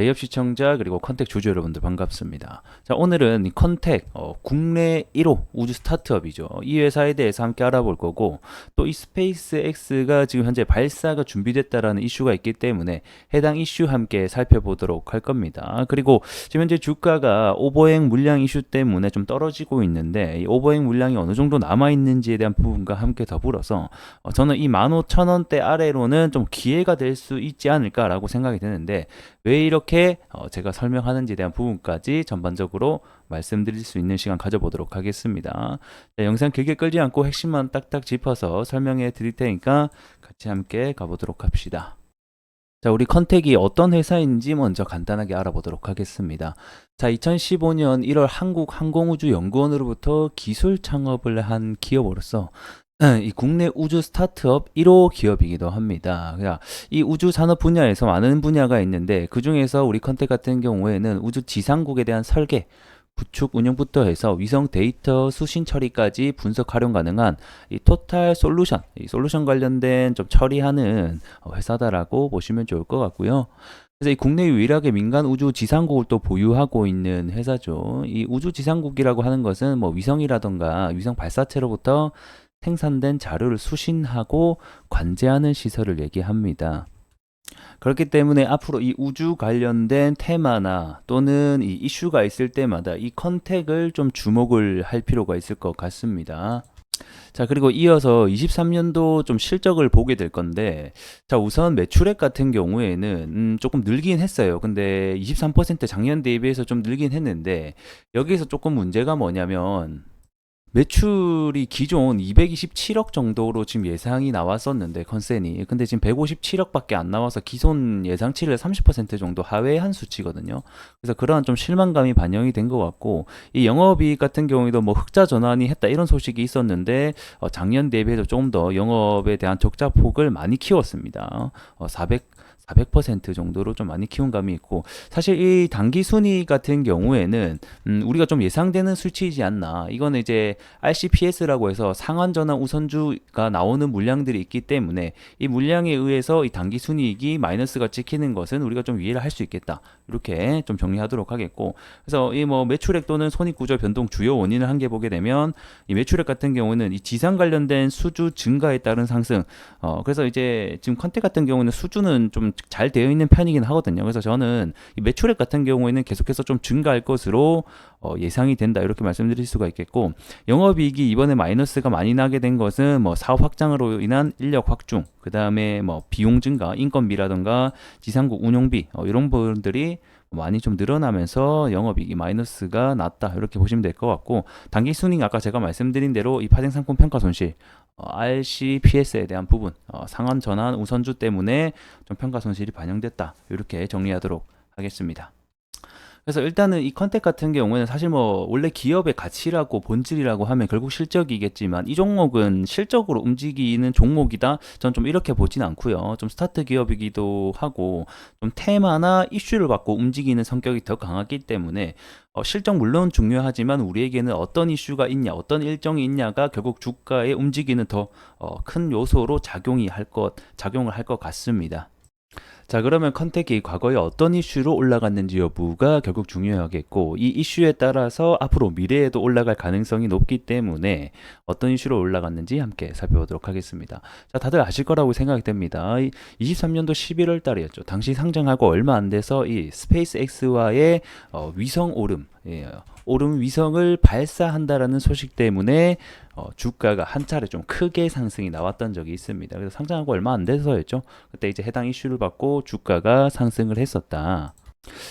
대기업 시청자 그리고 컨택 주주 여러분들 반갑습니다. 자, 오늘은 이 컨택 국내 1호 우주 스타트업이죠. 이 회사에 대해서 함께 알아볼 거고, 또 이 스페이스 X가 지금 현재 발사가 준비됐다라는 이슈가 있기 때문에 해당 이슈 함께 살펴보도록 할 겁니다. 그리고 지금 현재 주가가 오버행 물량 이슈 때문에 좀 떨어지고 있는데, 이 오버행 물량이 어느 정도 남아 있는지에 대한 부분과 함께 더불어서 저는 이 15,000원대 아래로는 좀 기회가 될 수 있지 않을까라고 생각이 드는데, 왜 이렇게 제가 설명하는지에 대한 부분까지 전반적으로 말씀드릴 수 있는 시간 가져보도록 하겠습니다. 자, 영상 길게 끌지 않고 핵심만 딱딱 짚어서 설명해 드릴 테니까 같이 함께 가보도록 합시다. 자, 우리 컨택이 어떤 회사인지 먼저 간단하게 알아보도록 하겠습니다. 자, 2015년 1월 한국항공우주연구원으로부터 기술 창업을 한 기업으로서 이 국내 우주 스타트업 1호 기업이기도 합니다. 이 우주 산업 분야에서 많은 분야가 있는데, 그 중에서 우리 컨택 같은 경우에는 우주 지상국에 대한 설계, 구축 운영부터 해서 위성 데이터 수신 처리까지 분석 활용 가능한 이 토탈 솔루션, 이 솔루션 관련된 좀 처리하는 회사다라고 보시면 좋을 것 같고요. 그래서 이 국내 유일하게 민간 우주 지상국을 또 보유하고 있는 회사죠. 이 우주 지상국이라고 하는 것은 뭐 위성이라던가 위성 발사체로부터 생산된 자료를 수신하고 관제하는 시설을 얘기합니다. 그렇기 때문에 앞으로 이 우주 관련된 테마나 또는 이 이슈가 있을 때마다 이 컨택을 좀 주목을 할 필요가 있을 것 같습니다. 자, 그리고 이어서 23년도 좀 실적을 보게 될 건데, 자, 우선 매출액 같은 경우에는 조금 늘긴 했어요. 근데 23% 작년 대비해서 좀 늘긴 했는데, 여기에서 조금 문제가 뭐냐면, 매출이 기존 227억 정도로 지금 예상이 나왔었는데, 컨센이 근데 지금 157억밖에 안 나와서 기존 예상치를 30% 정도 하회한 수치거든요. 그래서 그러한 좀 실망감이 반영이 된 것 같고, 이 영업이익 같은 경우에도 뭐 흑자 전환이 했다 이런 소식이 있었는데, 작년 대비해서 조금 더 영업에 대한 적자 폭을 많이 키웠습니다. 400% 정도로 좀 많이 키운 감이 있고, 사실 이 단기 순위 같은 경우에는 우리가 좀 예상되는 수치이지 않나. 이거는 이제 RCPS라고 해서 상환 전환 우선주가 나오는 물량들이 있기 때문에, 이 물량에 의해서 이 단기 순이익이 마이너스가 찍히는 것은 우리가 좀 이해를 할 수 있겠다, 이렇게 좀 정리하도록 하겠고, 그래서 이 뭐 매출액 또는 손익 구조 변동 주요 원인을 한 개 보게 되면, 이 매출액 같은 경우는 이 지상 관련된 수주 증가에 따른 상승, 그래서 이제 지금 컨택 같은 경우는 수주는 좀 잘 되어 있는 편이긴 하거든요. 그래서 저는 이 매출액 같은 경우에는 계속해서 좀 증가할 것으로 예상이 된다, 이렇게 말씀드릴 수가 있겠고, 영업이익이 이번에 마이너스가 많이 나게 된 것은 뭐 사업 확장으로 인한 인력 확충, 그 다음에 뭐 비용 증가, 인건비라던가 지상국 운영비, 이런 부분들이 많이 좀 늘어나면서 영업이익이 마이너스가 났다, 이렇게 보시면 될 것 같고, 단기 순이익 아까 제가 말씀드린 대로 이 파생 상품 평가 손실, RCPS에 대한 부분, 상환 전환 우선주 때문에 좀 평가 손실이 반영됐다, 이렇게 정리하도록 하겠습니다. 그래서 일단은 이 컨택 같은 경우에는 사실 뭐 원래 기업의 가치라고 본질이라고 하면 결국 실적이겠지만, 이 종목은 실적으로 움직이는 종목이다, 전 좀 이렇게 보진 않고요. 좀 스타트 기업이기도 하고, 좀 테마나 이슈를 받고 움직이는 성격이 더 강하기 때문에, 실적 물론 중요하지만 우리에게는 어떤 이슈가 있냐, 어떤 일정이 있냐가 결국 주가에 움직이는 더 큰 요소로 작용을 할 것 같습니다. 자, 그러면 컨택이 과거에 어떤 이슈로 올라갔는지 여부가 결국 중요하겠고, 이 이슈에 따라서 앞으로 미래에도 올라갈 가능성이 높기 때문에 어떤 이슈로 올라갔는지 함께 살펴보도록 하겠습니다. 자, 다들 아실 거라고 생각이 됩니다. 23년도 11월 달이었죠. 당시 상장하고 얼마 안 돼서 이 스페이스 X와의 위성 오름, 오름 위성을 발사한다라는 소식 때문에 주가가 한 차례 좀 크게 상승이 나왔던 적이 있습니다. 그래서 상장하고 얼마 안 돼서였죠. 그때 이제 해당 이슈를 받고 주가가 상승을 했었다.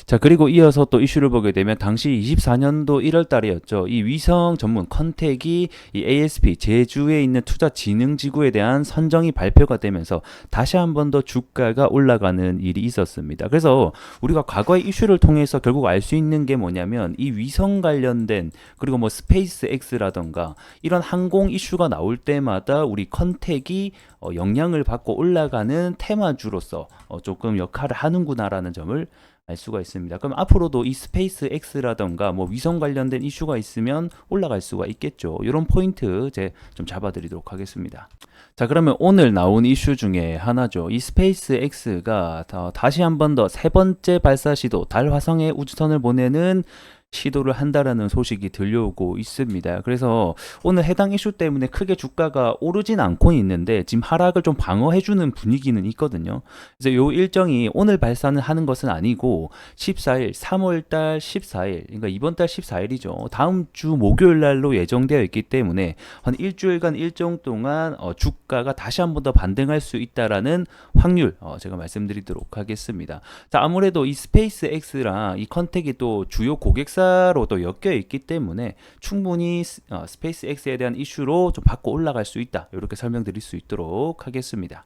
자, 그리고 이어서 또 이슈를 보게 되면 당시 24년도 1월 달이었죠. 이 위성 전문 컨택이 이 ASP 제주에 있는 투자진흥지구에 대한 선정이 발표가 되면서 다시 한 번 더 주가가 올라가는 일이 있었습니다. 그래서 우리가 과거의 이슈를 통해서 결국 알 수 있는 게 뭐냐면, 이 위성 관련된, 그리고 뭐 스페이스 X라던가 이런 항공 이슈가 나올 때마다 우리 컨택이 영향을 받고 올라가는 테마주로서 조금 역할을 하는구나라는 점을 알 수가 있습니다. 그럼 앞으로도 이 스페이스 X라던가 뭐 위성 관련된 이슈가 있으면 올라갈 수가 있겠죠. 이런 포인트 제 좀 잡아드리도록 하겠습니다. 자, 그러면 오늘 나온 이슈 중에 하나죠. 이 스페이스 X가 다시 한 번 더 세 번째 발사 시도 달 화성에 우주선을 보내는 시도를 한다라는 소식이 들려오고 있습니다. 그래서 오늘 해당 이슈 때문에 크게 주가가 오르진 않고 있는데 지금 하락을 좀 방어해주는 분위기는 있거든요. 그래서 요 일정이 오늘 발사는 하는 것은 아니고 14일, 3월달 14일, 그러니까 이번 달 14일이죠. 다음 주 목요일 날로 예정되어 있기 때문에 한 일주일간 일정 동안 주가가 다시 한 번 더 반등할 수 있다라는 확률 제가 말씀드리도록 하겠습니다. 자, 아무래도 이 스페이스 X랑 이 컨택이 또 주요 고객사로도 엮여 있기 때문에 충분히 스페이스 X에 대한 이슈로 좀 받고 올라갈 수 있다. 이렇게 설명드릴 수 있도록 하겠습니다.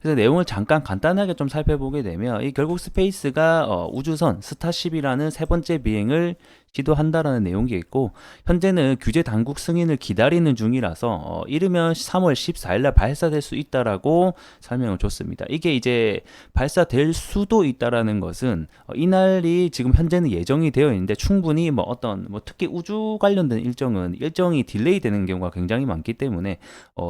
그래서 내용을 잠깐 간단하게 좀 살펴보게 되면 이 결국 스페이스가 우주선 스타쉽이라는 세 번째 비행을 시도한다라는 내용이 있고 현재는 규제 당국 승인을 기다리는 중이라서 이르면 3월 14일 날 발사될 수 있다라고 설명을 줬습니다. 이게 이제 발사될 수도 있다라는 것은 이날이 지금 현재는 예정이 되어 있는데 충분히 뭐 어떤 뭐 특히 우주 관련된 일정이 딜레이 되는 경우가 굉장히 많기 때문에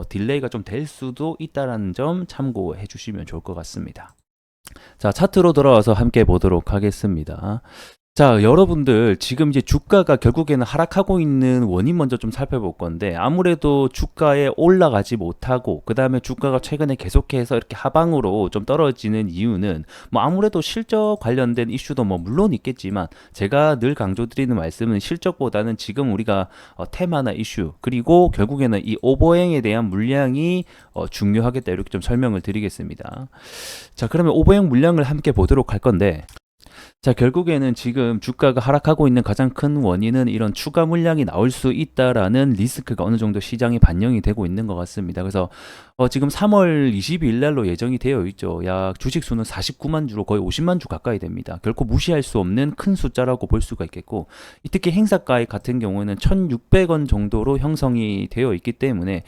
딜레이가 좀 될 수도 있다라는 점 참고해 주시면 좋을 것 같습니다. 자, 차트로 돌아와서 함께 보도록 하겠습니다. 자, 여러분들 지금 이제 주가가 결국에는 하락하고 있는 원인 먼저 좀 살펴볼 건데 아무래도 주가에 올라가지 못하고 그 다음에 주가가 최근에 계속해서 이렇게 하방으로 좀 떨어지는 이유는 뭐 아무래도 실적 관련된 이슈도 뭐 물론 있겠지만 제가 늘 강조드리는 말씀은 실적보다는 지금 우리가 테마나 이슈 그리고 결국에는 이 오버행에 대한 물량이 중요하겠다 이렇게 좀 설명을 드리겠습니다. 자, 그러면 오버행 물량을 함께 보도록 할 건데 자, 결국에는 지금 주가가 하락하고 있는 가장 큰 원인은 이런 추가 물량이 나올 수 있다라는 리스크가 어느 정도 시장에 반영이 되고 있는 것 같습니다. 그래서 지금 3월 22일 날로 예정이 되어 있죠. 약 주식 수는 49만 주로 거의 50만 주 가까이 됩니다. 결코 무시할 수 없는 큰 숫자라고 볼 수가 있겠고 특히 행사가액 같은 경우에는 1,600원 정도로 형성이 되어 있기 때문에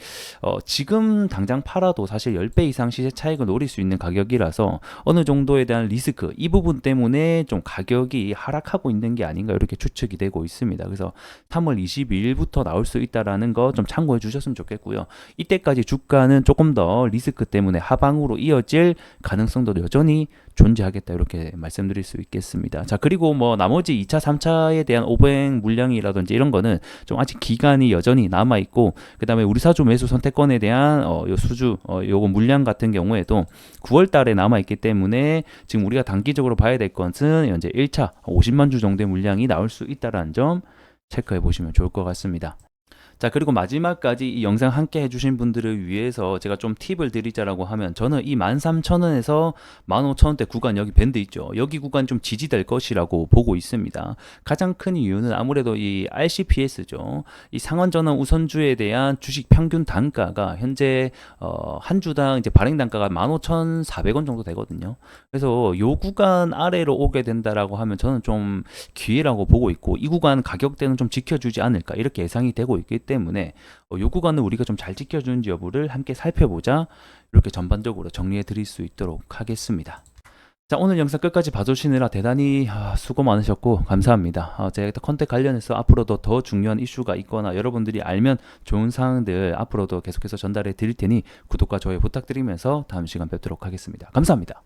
지금 당장 팔아도 사실 10배 이상 시세 차익을 노릴 수 있는 가격이라서 어느 정도에 대한 리스크 이 부분 때문에 좀 가격이 하락하고 있는 게 아닌가 이렇게 추측이 되고 있습니다. 그래서 3월 22일부터 나올 수 있다라는 거 좀 참고해 주셨으면 좋겠고요. 이때까지 주가는 조금 더 리스크 때문에 하방으로 이어질 가능성도 여전히 존재하겠다 이렇게 말씀드릴 수 있겠습니다. 자, 그리고 뭐 나머지 2차, 3차에 대한 오버행 물량이라든지 이런 거는 좀 아직 기간이 여전히 남아 있고 그다음에 우리 사주 매수 선택권에 대한 요 수주 요거 물량 같은 경우에도 9월 달에 남아 있기 때문에 지금 우리가 단기적으로 봐야 될 것은 현재 1차 50만 주 정도의 물량이 나올 수 있다라는 점 체크해 보시면 좋을 것 같습니다. 자, 그리고 마지막까지 이 영상 함께 해주신 분들을 위해서 제가 좀 팁을 드리자라고 하면 저는 이 13,000원에서 15,000원대 구간 여기 밴드 있죠. 여기 구간 좀 지지될 것이라고 보고 있습니다. 가장 큰 이유는 아무래도 이 RCPS죠. 이 상한전환 우선주에 대한 주식 평균 단가가 현재 한 주당 이제 발행 단가가 15,400원 정도 되거든요. 그래서 요 구간 아래로 오게 된다라고 하면 저는 좀 기회라고 보고 있고 이 구간 가격대는 좀 지켜주지 않을까 이렇게 예상이 되고 있기 때문에 요 구간을 우리가 좀 잘 지켜주는지 여부를 함께 살펴보자 이렇게 전반적으로 정리해 드릴 수 있도록 하겠습니다. 자, 오늘 영상 끝까지 봐주시느라 대단히 수고 많으셨고 감사합니다. 제가 컨택 관련해서 앞으로도 더 중요한 이슈가 있거나 여러분들이 알면 좋은 사항들 앞으로도 계속해서 전달해 드릴 테니 구독과 좋아요 부탁드리면서 다음 시간 뵙도록 하겠습니다. 감사합니다.